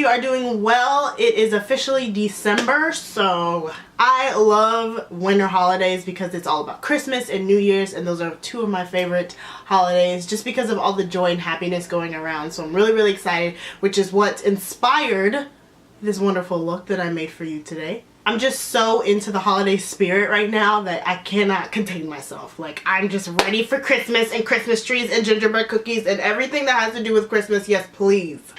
Are doing well. It is officially December, so I love winter holidays because it's all about Christmas and New Year's, and those are two of my favorite holidays just because of all the joy and happiness going around. So I'm really excited, which is what inspired this wonderful look that I made for you today. I'm just so into the holiday spirit right now that I cannot contain myself. Like, I'm just ready for Christmas and Christmas trees and gingerbread cookies and everything that has to do with Christmas. Yes, please.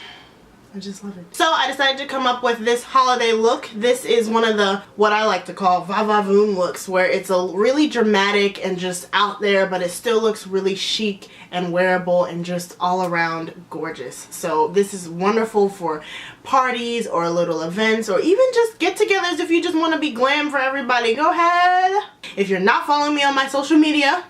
I just love it. So I decided to come up with this holiday look. This is one of the, what I like to call va-va-voom looks, where it's a really dramatic and just out there, but it still looks really chic and wearable and just all around gorgeous. So this is wonderful for parties or little events or even just get-togethers if you just want to be glam for everybody. Go ahead. If you're not following me on my social media,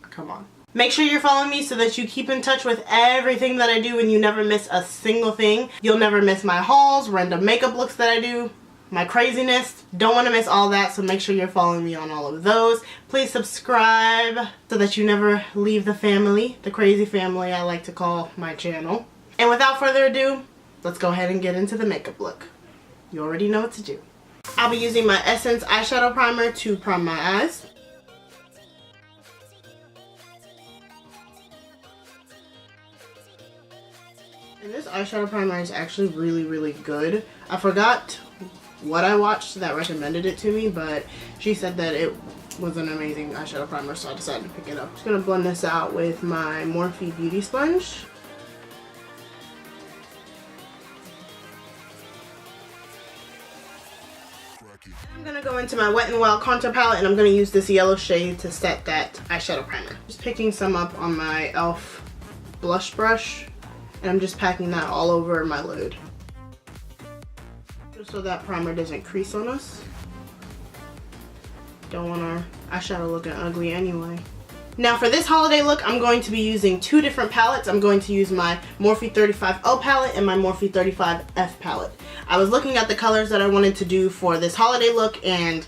come on. Make sure you're following me so that you keep in touch with everything that I do and you never miss a single thing. You'll never miss my hauls, random makeup looks that I do, my craziness. Don't want to miss all that, so make sure you're following me on all of those. Please subscribe so that you never leave the family, the crazy family I like to call my channel. And without further ado, let's go ahead and get into the makeup look. You already know what to do. I'll be using my Essence eyeshadow primer to prime my eyes. And this eyeshadow primer is actually really good. I forgot what I watched that recommended it to me, but she said that it was an amazing eyeshadow primer, so I decided to pick it up. I'm just going to blend this out with my Morphe Beauty Sponge. I'm going to go into my Wet n Wild contour palette, and I'm going to use this yellow shade to set that eyeshadow primer. Just picking some up on my e.l.f. blush brush. And I'm just packing that all over my lid, just so that primer doesn't crease on us. Don't want our eyeshadow looking ugly anyway. Now for this holiday look, I'm going to be using two different palettes. I'm going to use my Morphe 35O palette and my Morphe 35F palette. I was looking at the colors that I wanted to do for this holiday look, and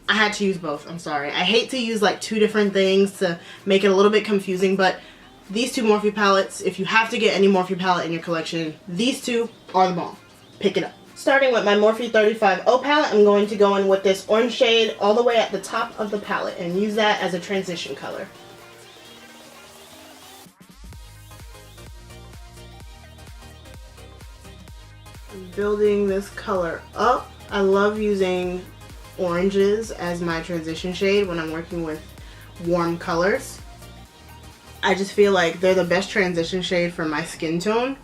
I had to use both. I'm sorry. I hate to use like two different things to make it a little bit confusing, but these two Morphe palettes, if you have to get any Morphe palette in your collection, these two are the bomb. Pick it up. Starting with my Morphe 35O palette, I'm going to go in with this orange shade all the way at the top of the palette and use that as a transition color. I'm building this color up. I love using oranges as my transition shade when I'm working with warm colors. I just feel like they're the best transition shade for my skin tone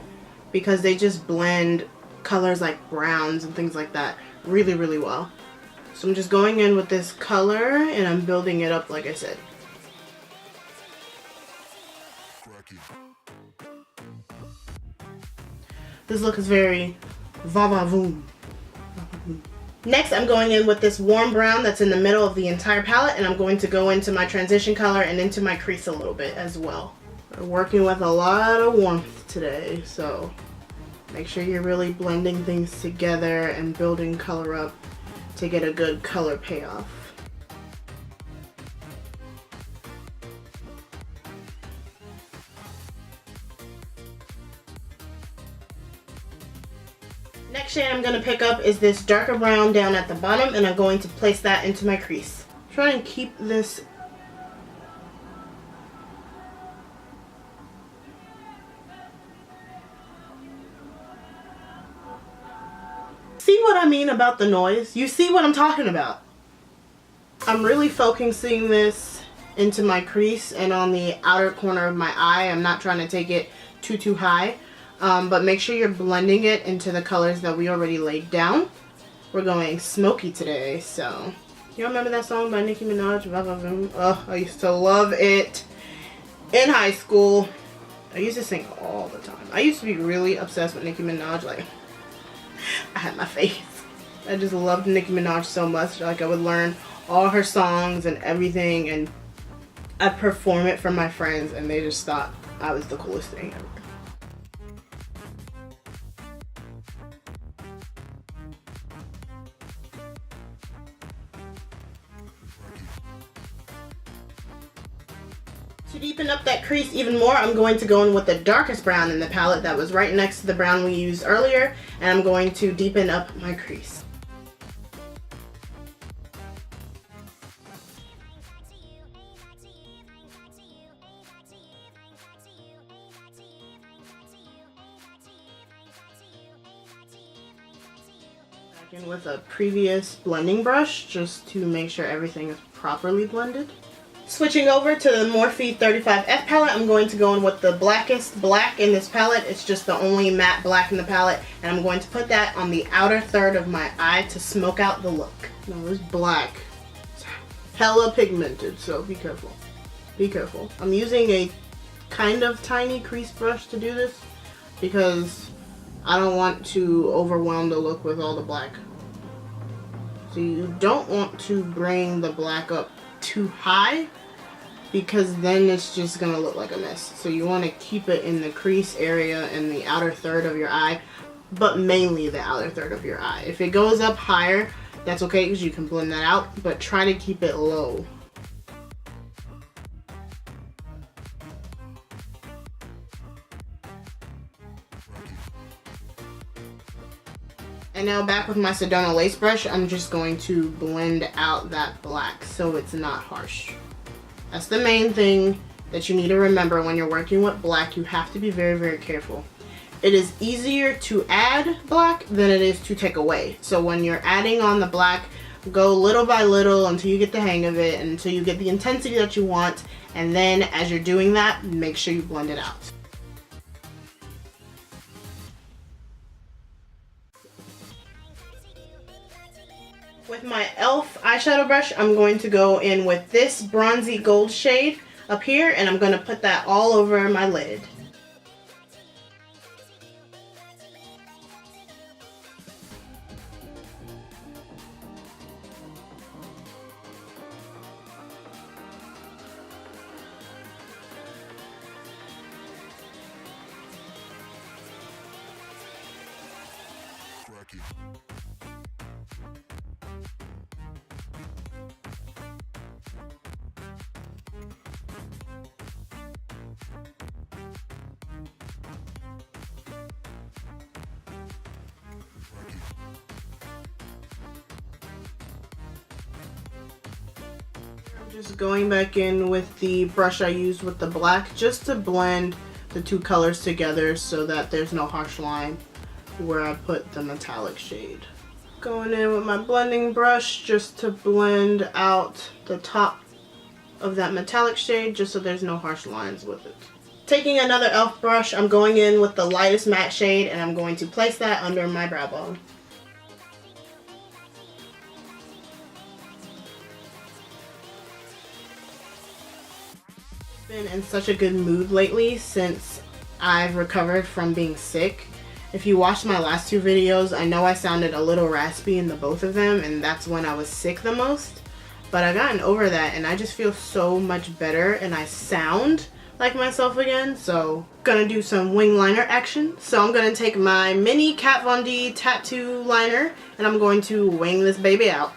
because they just blend colors like browns and things like that really well. So I'm just going in with this color and I'm building it up like I said. This look is very va-va-voom. Next, I'm going in with this warm brown that's in the middle of the entire palette, and I'm going to go into my transition color and into my crease a little bit as well. We're working with a lot of warmth today, so make sure you're really blending things together and building color up to get a good color payoff. Next shade I'm going to pick up is this darker brown down at the bottom, and I'm going to place that into my crease. Try and keep this see what I mean about the noise? You see what I'm talking about? I'm really focusing this into my crease and on the outer corner of my eye. I'm not trying to take it too high. But make sure you're blending it into the colors that we already laid down. We're going Smokey today, so. You remember that song by Nicki Minaj? Oh, I used to love it in high school. I used to sing all the time. I used to be really obsessed with Nicki Minaj. Like, I had my face. I just loved Nicki Minaj so much. Like, I would learn all her songs and everything, and I'd perform it for my friends, and they just thought I was the coolest thing ever. To deepen up that crease even more, I'm going to go in with the darkest brown in the palette that was right next to the brown we used earlier, and I'm going to deepen up my crease. Back in with a previous blending brush just to make sure everything is properly blended. Switching over to the Morphe 35F palette, I'm going to go in with the blackest black in this palette. It's just the only matte black in the palette, and I'm going to put that on the outer third of my eye to smoke out the look. Now this black is hella pigmented, so be careful. Be careful. I'm using a kind of tiny crease brush to do this because I don't want to overwhelm the look with all the black. So you don't want to bring the black up too high, because then it's just gonna look like a mess. So you want to keep it in the crease area and the outer third of your eye, but mainly the outer third of your eye. If it goes up higher, that's okay because you can blend that out, but try to keep it low. And now back with my Sedona lace brush, I'm just going to blend out that black so it's not harsh. That's the main thing that you need to remember when you're working with black. You have to be very, very careful. It is easier to add black than it is to take away. So when you're adding on the black, go little by little until you get the hang of it, and until you get the intensity that you want. And then as you're doing that, make sure you blend it out. With my e.l.f. eyeshadow brush, I'm going to go in with this bronzy gold shade up here, and I'm going to put that all over my lid. Just going back in with the brush I used with the black just to blend the two colors together so that there's no harsh line where I put the metallic shade. Going in with my blending brush just to blend out the top of that metallic shade just so there's no harsh lines with it. Taking another e.l.f. brush, I'm going in with the lightest matte shade, and I'm going to place that under my brow bone. Been in such a good mood lately since I've recovered from being sick. If you watched my last two videos, I know I sounded a little raspy in the both of them, and that's when I was sick the most. But I've gotten over that, and I just feel so much better, and I sound like myself again. So gonna do some wing liner action. So I'm gonna take my mini Kat Von D tattoo liner, and I'm going to wing this baby out.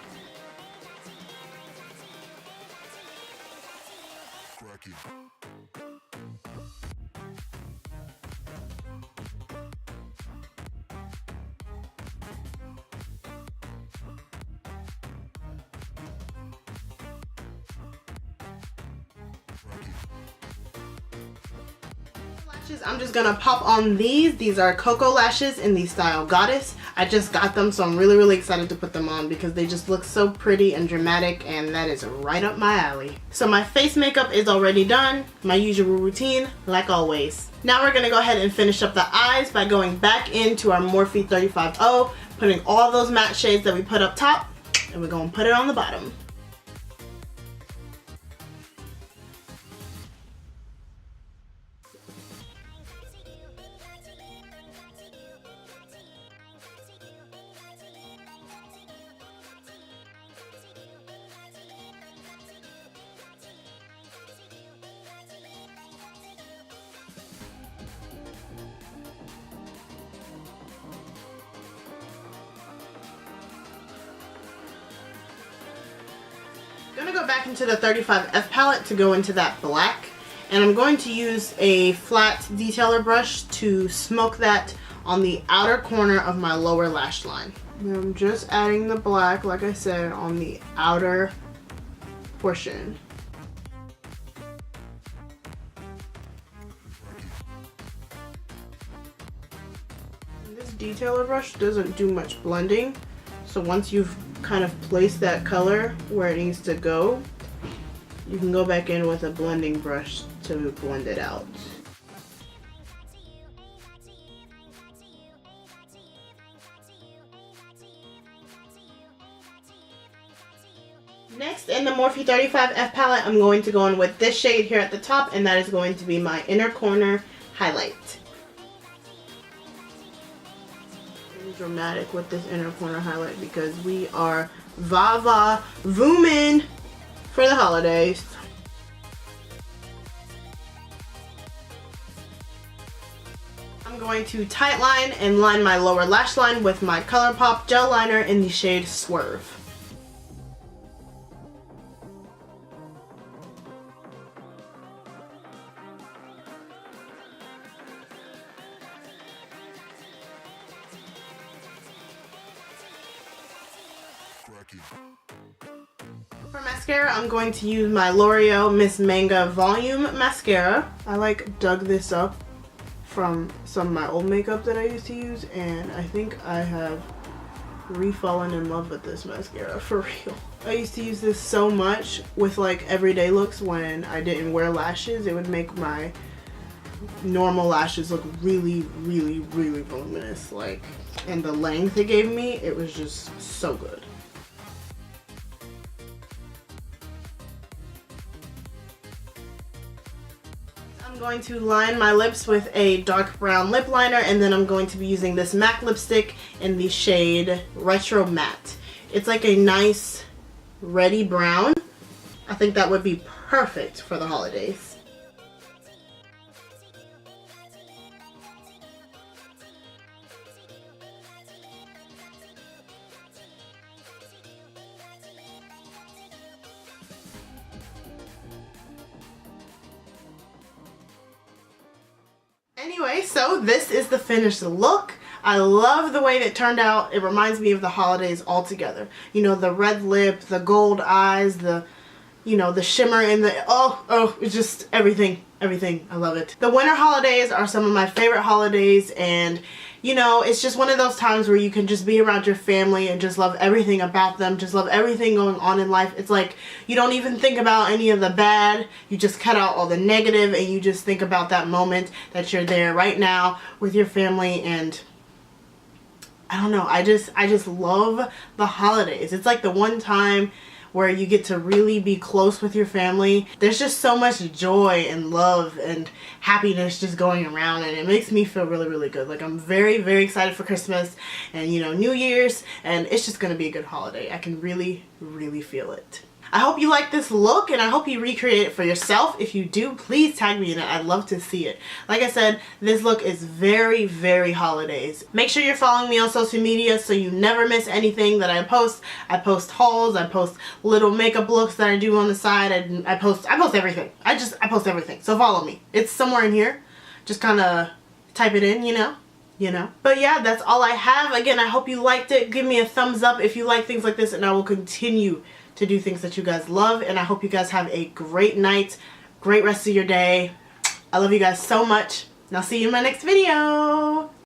I'm just gonna pop on these. These are Koko lashes in the style Goddess. I just got them, so I'm really, really excited to put them on because they just look so pretty and dramatic, and that is right up my alley. So my face makeup is already done, my usual routine, like always. Now we're gonna go ahead and finish up the eyes by going back into our Morphe 35O, putting all those matte shades that we put up top, and we're gonna put it on the bottom. going to go back into the 35F palette to go into that black. And I'm going to use a flat detailer brush to smoke that on the outer corner of my lower lash line. And I'm just adding the black, like I said, on the outer portion. And this detailer brush doesn't do much blending, so once you've kind of placed that color where it needs to go, you can go back in with a blending brush to blend it out. Next, in the Morphe 35F palette, I'm going to go in with this shade here at the top, and that is going to be my inner corner highlight. Really dramatic with this inner corner highlight because we are vooming for the holidays. I'm going to tight line and line my lower lash line with my ColourPop gel liner in the shade Swerve. For mascara, I'm going to use my L'Oreal Miss Manga Volume Mascara. I dug this up from some of my old makeup that I used to use, and I think I have re-fallen in love with this mascara, for real. I used to use this so much with everyday looks when I didn't wear lashes. It would make my normal lashes look really, really, really voluminous. And the length it gave me, it was just so good. I'm going to line my lips with a dark brown lip liner, and then I'm going to be using this MAC lipstick in the shade Retro Matte. It's like a nice reddy brown. I think that would be perfect for the holidays. Anyway, so this is the finished look. I love the way that turned out. It reminds me of the holidays altogether. You know, the red lip, the gold eyes, the shimmer in the, it's just everything. I love it. The winter holidays are some of my favorite holidays, and it's just one of those times where you can just be around your family and just love everything about them, just love everything going on in life. It's like you don't even think about any of the bad, you just cut out all the negative and you just think about that moment that you're there right now with your family. And I don't know, I just love the holidays. It's like the one time where you get to really be close with your family. There's just so much joy and love and happiness just going around, and it makes me feel really, really good. I'm very, very excited for Christmas and New Year's, and it's just gonna be a good holiday. I can really, really feel it. I hope you like this look, and I hope you recreate it for yourself. If you do, please tag me in it. I'd love to see it. Like I said, this look is very, very holidays. Make sure you're following me on social media so you never miss anything that I post. I post hauls, I post little makeup looks that I do on the side, and I post everything. I post everything. So follow me. It's somewhere in here. Just kind of type it in, you know. But yeah, that's all I have. Again, I hope you liked it. Give me a thumbs up if you like things like this, and I will continue to do things that you guys love. And I hope you guys have a great night, great rest of your day. I love you guys so much, and I'll see you in my next video.